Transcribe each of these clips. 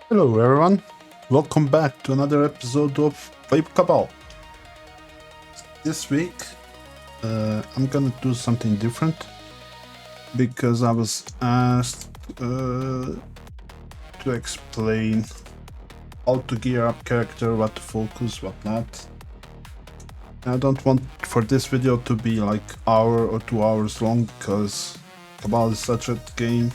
Hello everyone, welcome back to another episode of Cabal. This week I'm gonna do something different because I was asked to explain how to gear up character, what to focus, what not. I don't want for this video to be like hour or 2 hours long because Cabal is such a game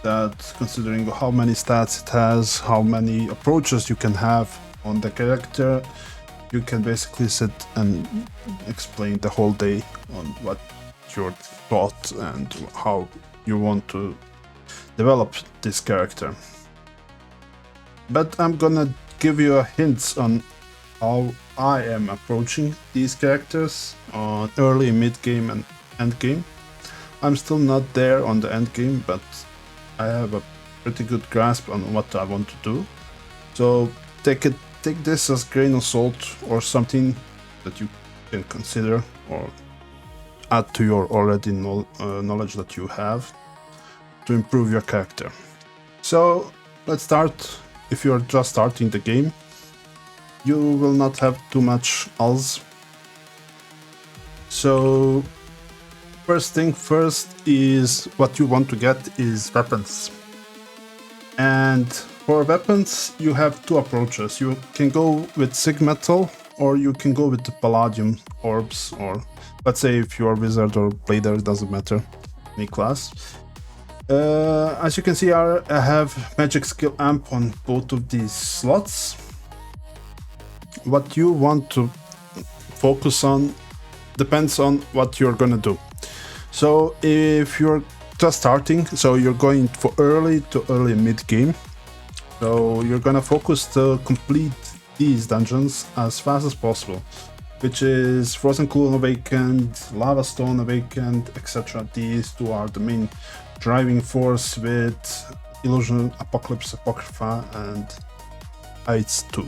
that, considering how many stats it has, how many approaches you can have on the character, you can basically sit and explain the whole day on what your thought and how you want to develop this character. But I'm gonna give you a hints on how I am approaching these characters on early, mid game and end game. I'm still not there on the end game, but I have a pretty good grasp on what I want to do. So take this as grain of salt or something that you can consider or add to your already knowledge that you have to improve your character. So let's start. If you're just starting the game, you will not have too much else. So first thing first is what you want to get is weapons. And for weapons, you have two approaches. You can go with Sig Metal, or you can go with the Palladium orbs, or let's say if you're Wizard or Blader, it doesn't matter, any class. As you can see, I have Magic Skill Amp on both of these slots. What you want to focus on depends on what you're gonna do. So if you're just starting, so you're going for early to early mid game, so you're gonna focus to complete these dungeons as fast as possible, which is Frozen Cooling Awakened, Lava Stone Awakened, etc. These two are the main driving force, with Illusion, Apocalypse, Apocrypha, and Heights 2.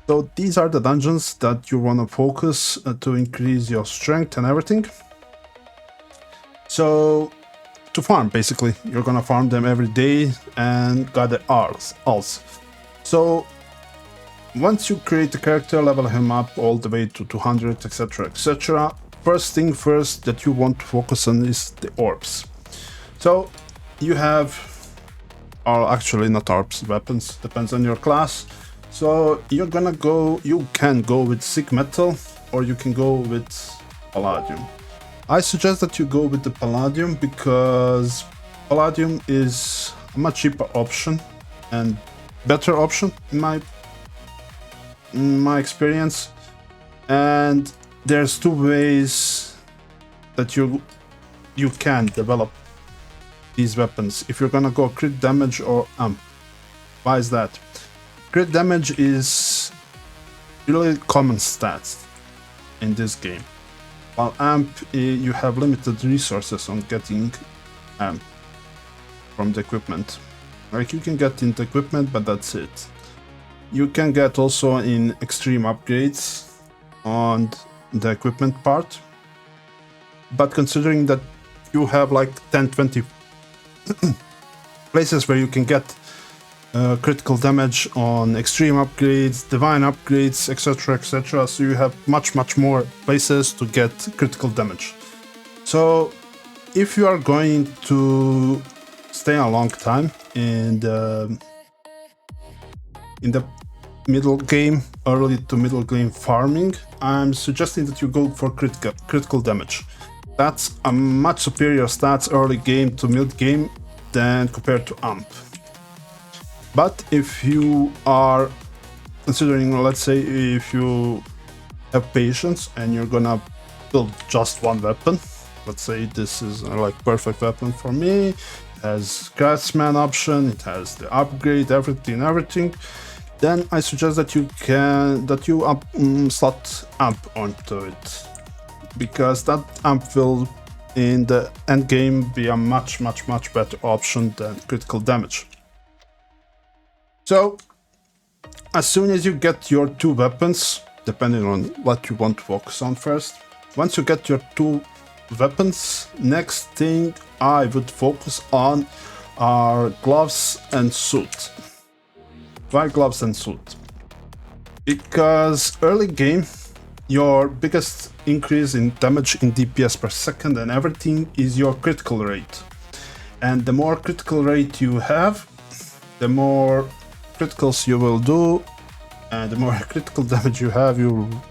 So these are the dungeons that you want to focus to increase your strength and everything. So to farm, basically, you're gonna farm them every day and gather alls. So once you create the character, level him up all the way to 200, etc, etc, first thing first that you want to focus on is the orbs. So you have, or actually not orbs, weapons, depends on your class. So you can go with Sig Metal, or you can go with Palladium. I suggest that you go with the Palladium because Palladium is a much cheaper option and better option in my experience. And there's two ways that you can develop these weapons if you're gonna go crit damage or amp. Why is that? Crit damage is really common stats in this game, while amp, you have limited resources on getting amp from the equipment. Like, you can get in the equipment, but that's it. You can get also in extreme upgrades on the equipment part, but considering that you have like 10-20 places where you can get critical damage on extreme upgrades, divine upgrades, etc, etc, so you have much more places to get critical damage. So if you are going to stay a long time in the middle game, early to middle game farming, I'm suggesting that you go for critical damage. That's a much superior stats early game to mid game than compared to amp. But if you are considering, let's say, if you have patience and you're gonna build just one weapon, let's say this is like perfect weapon for me, it has craftsman option, it has the upgrade, everything, then I suggest that you slot amp onto it, because that amp will in the end game be a much better option than critical damage. So as soon as you get your two weapons, depending on what you want to focus on first, once you get your two weapons, next thing I would focus on are gloves and suit. Why gloves and suit? Because early game, your biggest increase in damage in DPS per second and everything is your critical rate. And the more critical rate you have, the more criticals you will do, and the more critical damage you have, you will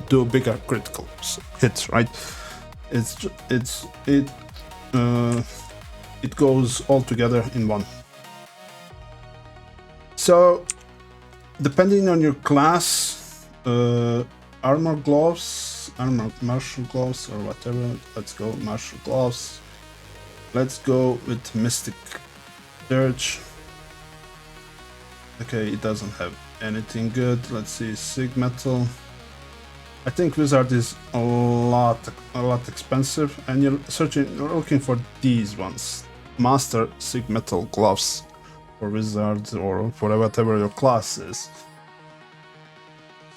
do bigger critical hits, right? It goes all together in one. So depending on your class, armor gloves, armor martial gloves or whatever, let's go martial gloves. Let's go with mystic surge. Okay, it doesn't have anything good. Let's see, sig metal. I think wizard is a lot expensive, and you're looking for these ones. Master sig metal gloves for wizards or for whatever your class is.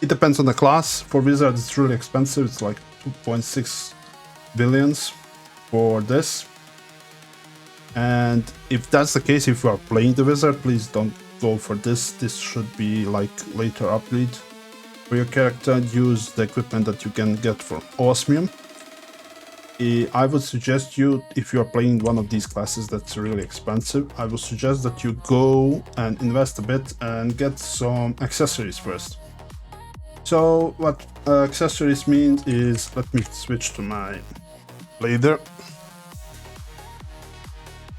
It depends on the class. For wizards, it's really expensive. It's like 2.6 billions for this. And if that's the case, if you are playing the wizard, please don't go for this. This should be like later upgrade for your character. Use the equipment that you can get from Osmium. I would suggest you, if you are playing one of these classes that's really expensive, I would suggest that you go and invest a bit and get some accessories first. So what accessories means is, let me switch to my blader.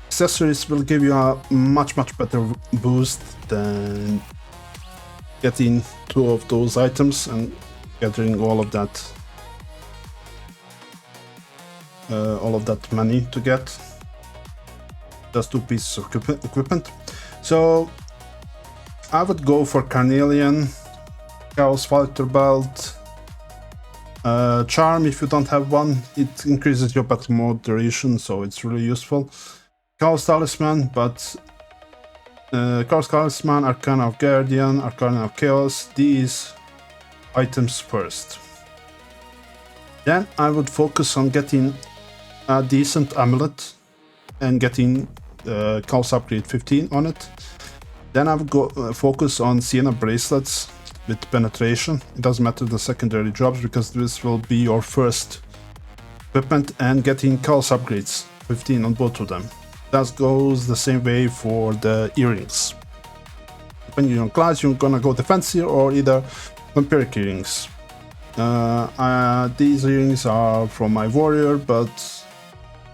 Accessories will give you a much better boost than getting 2 of those items and gathering all of that money to get just 2 pieces of equipment. So I would go for Carnelian, Chaos Fighter Belt, Charm if you don't have one. It increases your battle mode duration, so it's really useful. Chaos Talisman, but Chaos Talisman, Arcana of Guardian, Arcana of Chaos, these items first. Then I would focus on getting a decent amulet and getting Chaos Upgrade 15 on it. Then I would go focus on Sienna bracelets with penetration. It doesn't matter the secondary jobs because this will be your first equipment, and getting Chaos Upgrades 15 on both of them. That goes the same way for the earrings. Depending on class, you're gonna go defensive or either vampiric earrings. These earrings are from my warrior, but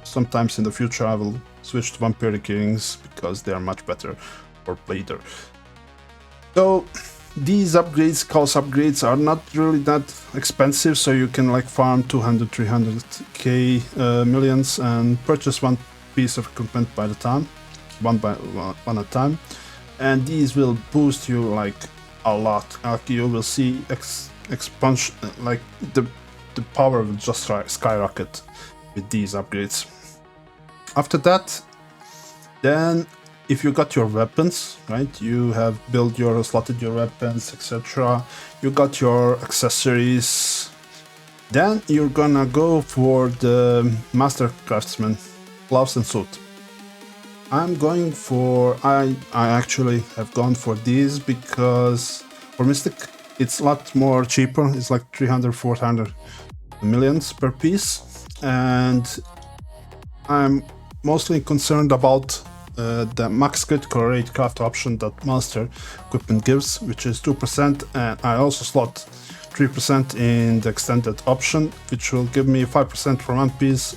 sometimes in the future I will switch to vampiric earrings because they are much better for blader. So these upgrades, Chaos upgrades, are not really that expensive, so you can like farm 200-300k millions and purchase one piece of equipment by the time, one at a time, and these will boost you like a lot. Like you will see expansion, like the power will just skyrocket with these upgrades. After that, then if you got your weapons, right, you have slotted your weapons, etc. You got your accessories. Then you're gonna go for the Master Craftsman gloves and suit. I actually have gone for these because for Mystic it's a lot more cheaper. It's like 300-400 millions per piece, and I'm mostly concerned about the max critical rate craft option that Master Equipment gives, which is 2%, and I also slot 3% in the extended option, which will give me 5% from one piece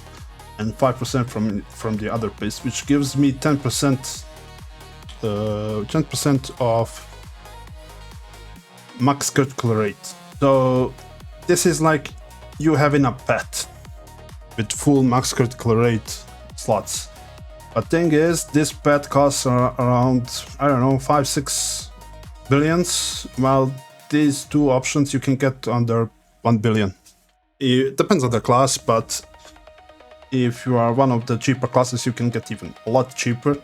and 5% from the other piece, which gives me 10% of max critical rate. So this is like you having a pet with full max critical rate slots. But thing is, this pet costs around, I don't know, 5-6 billions, while these two options you can get under 1 billion. It depends on the class, but if you are one of the cheaper classes, you can get even a lot cheaper.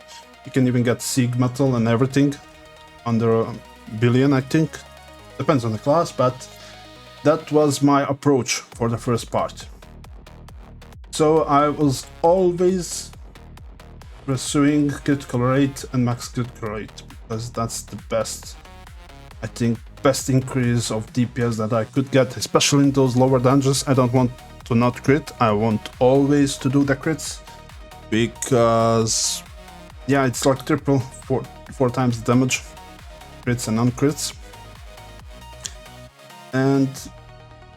You can even get Sig Metal and everything under 1 billion, I think. Depends on the class, but that was my approach for the first part. So I was always pursuing critical rate and max critical rate, because that's the best, I think, best increase of DPS that I could get, especially in those lower dungeons. I don't want to not crit, I want always to do the crits, because yeah, it's like triple, four times the damage, crits and non-crits. And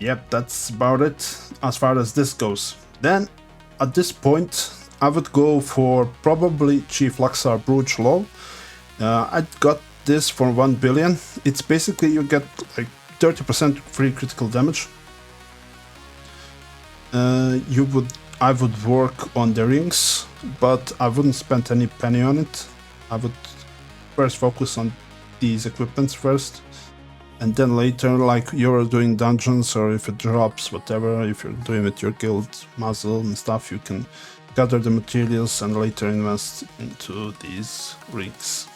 yep, that's about it as far as this goes. Then at this point I would go for probably Chief Luxar Brooch Law. I got this for 1 billion. It's basically you get like 30% free critical damage. I would work on the rings, but I wouldn't spend any penny on it. I would first focus on these equipments first, and then later, like you're doing dungeons, or if it drops, whatever, if you're doing with your guild muzzle and stuff, you can gather the materials and later invest into these rings.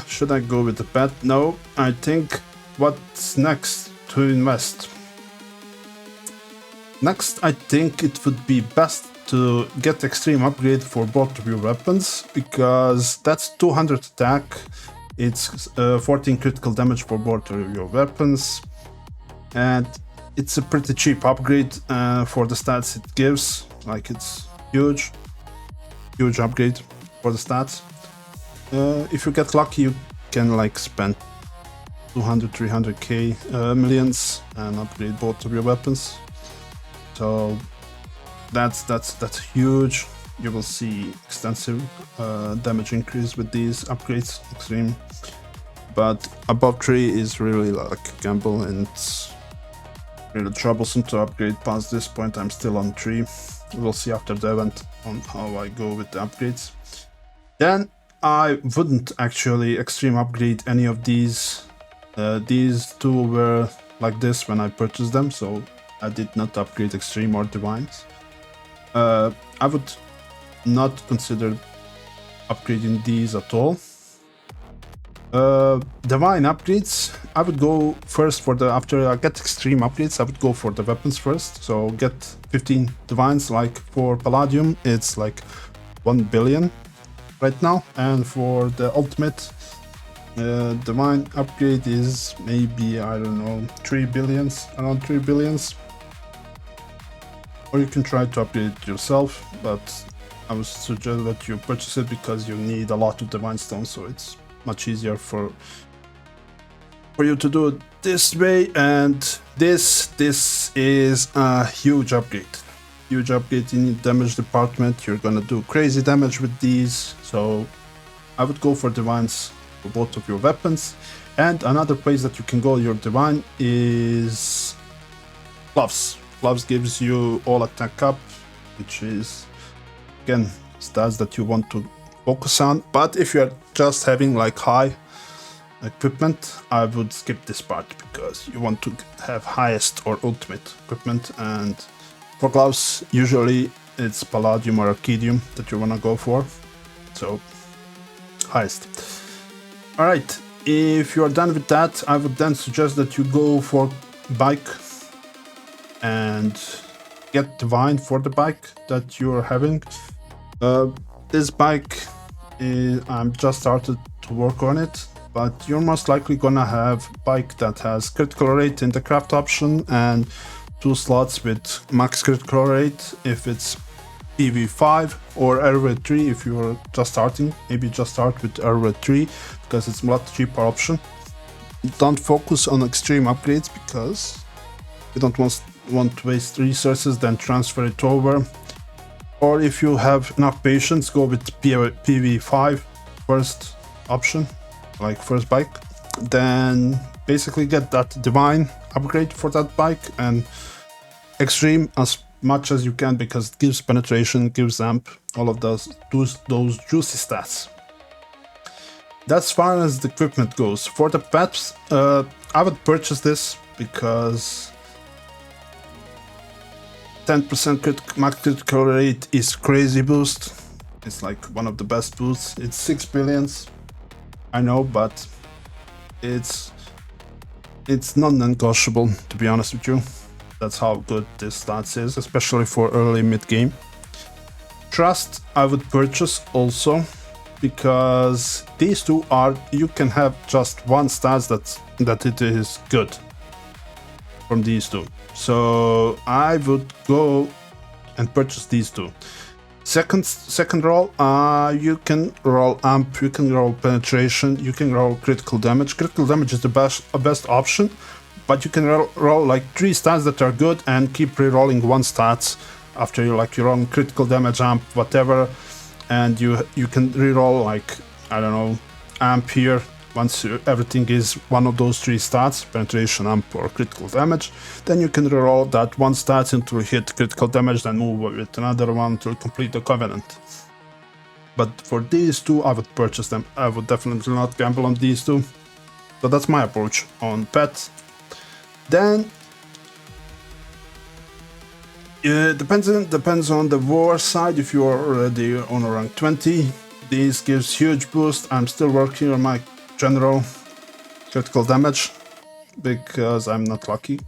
Should I go with the pet? No, I think what's next to invest? Next, I think it would be best to get extreme upgrade for both of your weapons, because that's 200 attack, it's 14 critical damage for both of your weapons, and it's a pretty cheap upgrade for the stats it gives. Like, it's huge upgrade for the stats. If you get lucky, you can like spend 200-300k millions and upgrade both of your weapons. So that's huge. You will see extensive damage increase with these upgrades, extreme. But above 3 is really like a gamble, and it's really troublesome to upgrade past this point. I'm still on 3. We'll see after the event on how I go with the upgrades. Then I wouldn't actually extreme upgrade any of these. These two were like this when I purchased them, so I did not upgrade extreme or divines. I would not consider upgrading these at all. Divine upgrades, I would go first for the, after I get extreme upgrades, I would go for the weapons first. So get 15 divines. Like for Palladium, it's like 1 billion right now, and for the ultimate divine upgrade is maybe, I don't know, 3 billions, around 3 billions. Or you can try to upgrade it yourself, but I would suggest that you purchase it because you need a lot of divine stones, so it's much easier for you to do it this way. And this is a huge upgrade. Huge upgrade in the damage department. You're gonna do crazy damage with these, so I would go for divines for both of your weapons. And another place that you can go your divine is gloves. Gloves gives you all attack up, which is again stats that you want to focus on. But if you're just having like high equipment, I would skip this part, because you want to have highest or ultimate equipment. And for gloves, usually it's Palladium or Arcadium that you want to go for, so highest. Alright, if you're done with that, I would then suggest that you go for bike and get divine for the bike that you're having. This bike, I'm just started to work on it, but you're most likely gonna have bike that has critical rate in the craft option and 2 slots with max critical rate if it's PV5, or Airway 3 if you're just starting. Maybe just start with Airway 3 because it's a lot cheaper option. Don't focus on extreme upgrades because you don't want to waste resources, then transfer it over. Or if you have enough patience, go with PV5 first option, like first bike. Then basically get that divine upgrade for that bike, and extreme as much as you can, because it gives penetration, gives amp, all of those juicy stats. That's as far as the equipment goes. For the pets, I would purchase this because 10% max critical rate is crazy boost. It's like one of the best boosts. It's 6 billions, I know, but it's non-negotiable, to be honest with you. That's how good this stats is, especially for early mid game. Trust I would purchase also, because these two are, you can have just one stats that it is good from these two. So I would go and purchase these two. Second roll, you can roll amp, you can roll penetration, you can roll critical damage. Critical damage is the best option, but you can roll like 3 stats that are good and keep re-rolling 1 stats after you roll critical damage, amp, whatever, and you can re-roll like, I don't know, amp here. Once everything is one of those 3 stats, penetration, amp, or critical damage, then you can reroll that 1 stat until hit critical damage, then move with another one to complete the covenant. But for these two, I would purchase them. I would definitely not gamble on these two. So that's my approach on pet. Then depends on the war side. If you are already on rank 20, this gives huge boost. I'm still working on my general critical damage because I'm not lucky.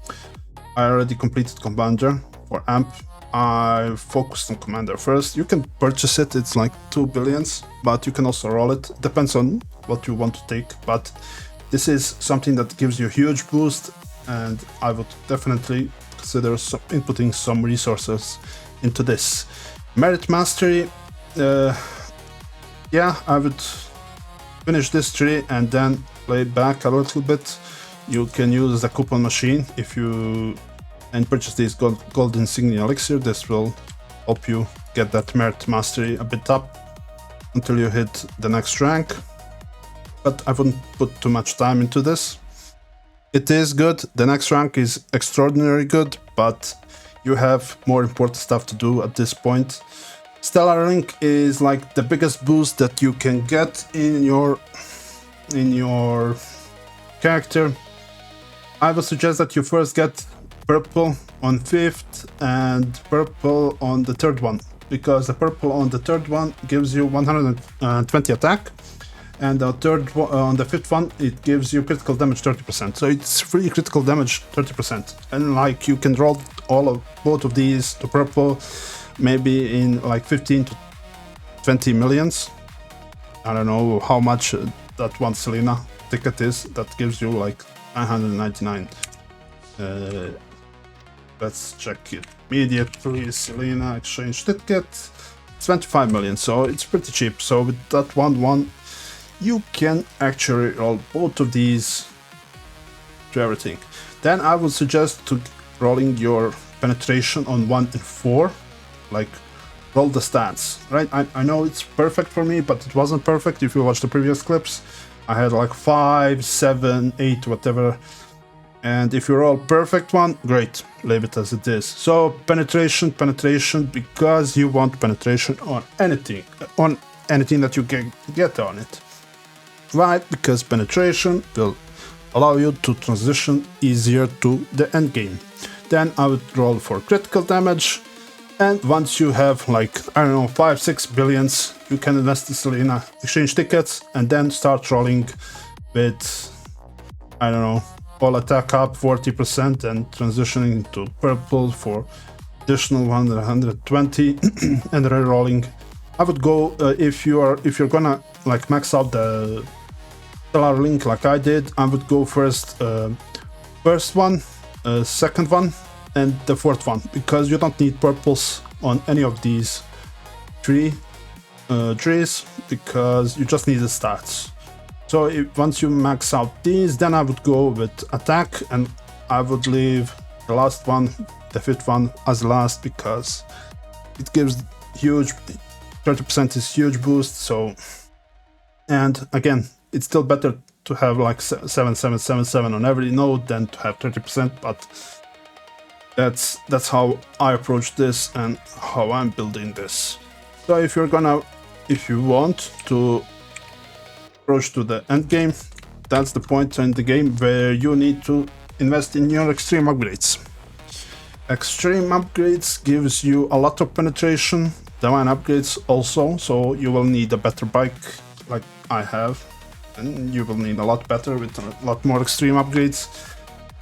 I already completed Commander. For amp, I focused on Commander first. You can purchase it, it's like 2 billions, but you can also roll it. Depends on what you want to take, but this is something that gives you a huge boost, and I would definitely consider inputting some resources into this. Merit Mastery, yeah, I would finish this tree and then play back a little bit. You can use the coupon machine and purchase this gold insignia elixir. This will help you get that merit mastery a bit up until you hit the next rank. But I wouldn't put too much time into this. It is good. The next rank is extraordinarily good, but you have more important stuff to do at this point. Stellar Link is like the biggest boost that you can get in your character. I would suggest that you first get purple on 5th and purple on the 3rd one, because the purple on the 3rd one gives you 120 attack, and on the 5th one it gives you critical damage 30%. So it's free critical damage 30%, and like you can roll both of these to purple, maybe in like 15 to 20 millions. I don't know how much that one Selena ticket is. That gives you like 999. Let's check it immediately. Selena exchange ticket, 25 million, so it's pretty cheap. So with that one, you can actually roll both of these to everything. Then I would suggest to rolling your penetration on 1 and 4, like roll the stats, right? I know it's perfect for me, but it wasn't perfect. If you watch the previous clips, I had like 5, 7, 8, whatever. And if you roll perfect one, great, leave it as it is. So penetration, because you want penetration on anything that you can get on it. Why? Because penetration will allow you to transition easier to the end game. Then I would roll for critical damage, and once you have like, I don't know, 5-6 billions, you can invest in Selena, exchange tickets, and then start rolling with, I don't know, all attack up 40% and transitioning to purple for additional 120 and re-rolling. I would go if you're gonna like max out the Stellar Link like I did, I would go first one, second one, and the 4th one, because you don't need purples on any of these trees, because you just need the stats. So once you max out these, then I would go with attack, and I would leave the last one, the 5th one, as last, because it gives huge 30% is huge boost. So, and again, it's still better to have like 7 on every node than to have 30%, but that's how I approach this and how I'm building this. So if you want to approach to the end game, that's the point in the game where you need to invest in your extreme upgrades. Extreme upgrades gives you a lot of penetration, divine upgrades also, so you will need a better bike like I have, and you will need a lot better with a lot more extreme upgrades.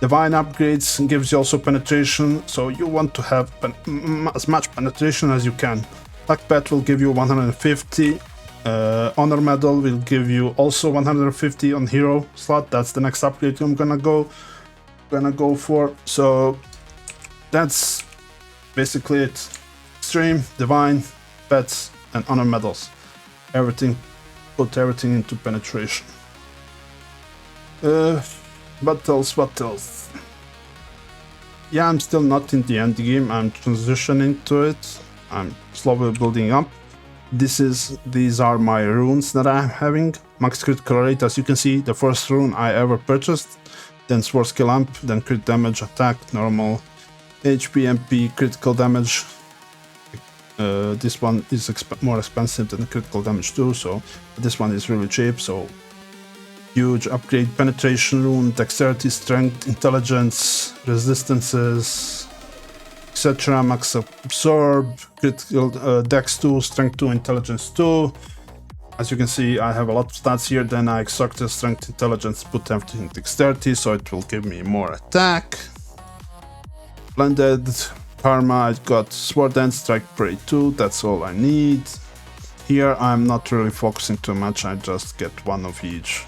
Divine upgrades gives you also penetration, so you want to have as much penetration as you can. Black Bat will give you 150. Honor Medal will give you also 150 on hero slot. That's the next upgrade I'm gonna go for. So that's basically it. Extreme, Divine, Pets, and Honor Medals. Put everything into penetration. What else? Yeah, I'm still not in the end game. I'm transitioning to it. I'm slowly building up. These are my runes that I'm having. Max critical rate, as you can see, the first rune I ever purchased. Then sword skill amp, then crit damage, attack, normal, HP, MP, critical damage. This one is more expensive than critical damage too, so this one is really cheap. So huge upgrade: penetration rune, dexterity, strength, intelligence, resistances, etc. Max absorb, critical dex 2, strength 2, intelligence 2. As you can see, I have a lot of stats here. Then I extracted strength, intelligence, put everything in dexterity, so it will give me more attack. Blended karma, I got sword and strike parry 2. That's all I need. Here I'm not really focusing too much. I just get one of each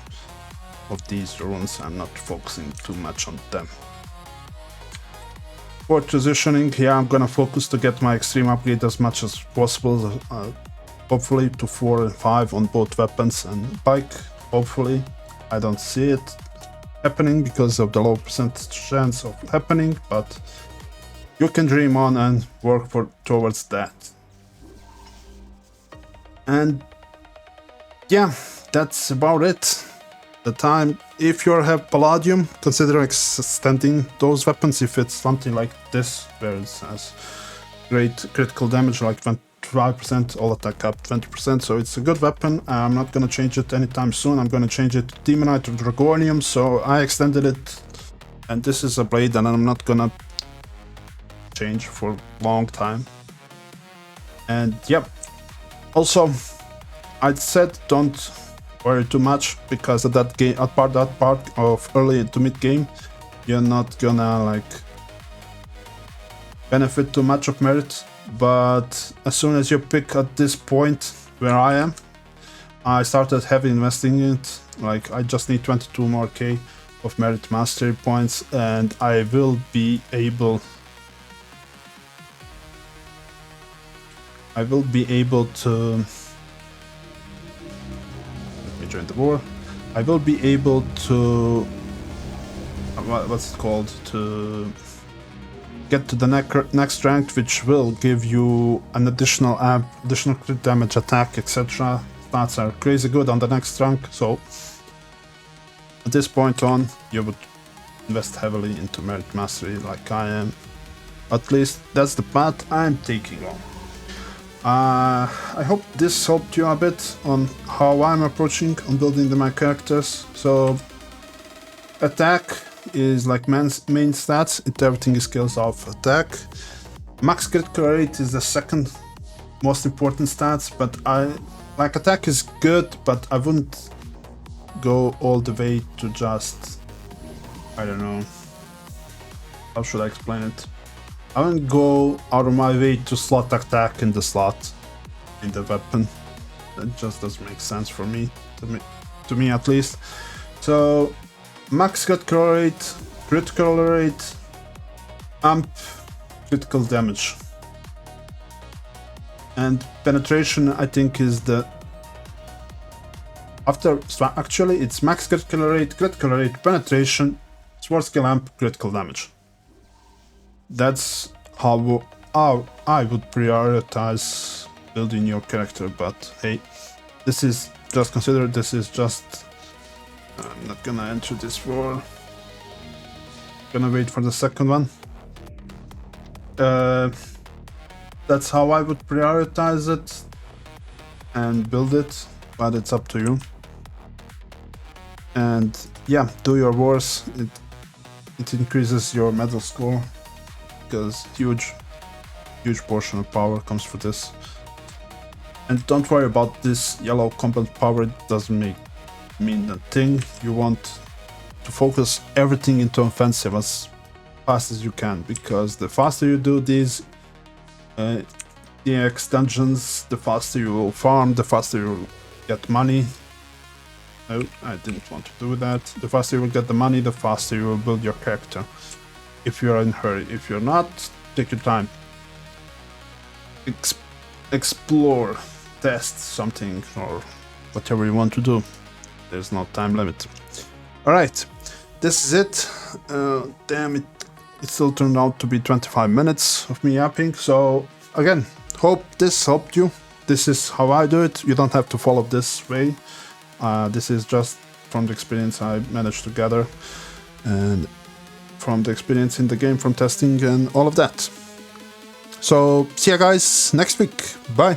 of these runes. I'm not focusing too much on them. For transitioning, here I'm gonna focus to get my extreme upgrade as much as possible. Hopefully to 4 and 5 on both weapons and bike. Hopefully. I don't see it happening because of the low percentage chance of happening, but you can dream on and work towards that. And yeah, that's about it. The time, if you have Palladium, consider extending those weapons. If it's something like this, where it has great critical damage, like 25%, all attack up 20%, so it's a good weapon. I'm not gonna change it anytime soon. I'm gonna change it to Demonite or Dragonium, so I extended it. And this is a blade, and I'm not gonna change for a long time. And yep. Also, I said don't worry too much, because at that part of early to mid game, you're not gonna like benefit too much of merit. But as soon as you pick at this point where I am, I started heavy investing in it. Like, I just need 22 more K of merit mastery points, and I will be able to join the war. I will be able to what's it called, to get to the next rank, which will give you an additional amp, additional crit damage, attack, etc. Stats are crazy good on the next rank, so at this point on, you would invest heavily into merit mastery like I am. At least that's the path I'm taking on. I hope this helped you a bit on how I'm approaching on building my characters. So attack is like main stats. Everything is skills of attack. Max critical rate is the second most important stats, but attack is good, but I wouldn't go all the way to just, I don't know, how should I explain it? I wouldn't go out of my way to slot attack in the slot in the weapon. That just doesn't make sense for me, to me at least. So max critical rate, amp, critical damage, and penetration. I think is the actually it's max critical rate, penetration, sword skill amp, critical damage. That's how I would prioritize building your character, but hey, this is just consider this is just. I'm not gonna enter this war. Gonna wait for the second one. That's how I would prioritize it and build it, but it's up to you. And yeah, do your wars. It increases your medal score, because huge portion of power comes for this. And don't worry about this yellow combat power. It doesn't mean a thing. You want to focus everything into offensive as fast as you can, because the faster you do these, DX dungeons, the faster you will farm, the faster you will get money. No, I didn't want to do that. The faster you will get the money, the faster you will build your character. If you're in a hurry. If you're not, take your time. Explore, test something, or whatever you want to do. There's no time limit. Alright, this is it. Damn it, it still turned out to be 25 minutes of me yapping. So again, hope this helped you. This is how I do it. You don't have to follow this way. This is just from the experience I managed to gather and from the experience in the game, from testing and all of that. So see ya guys next week. Bye.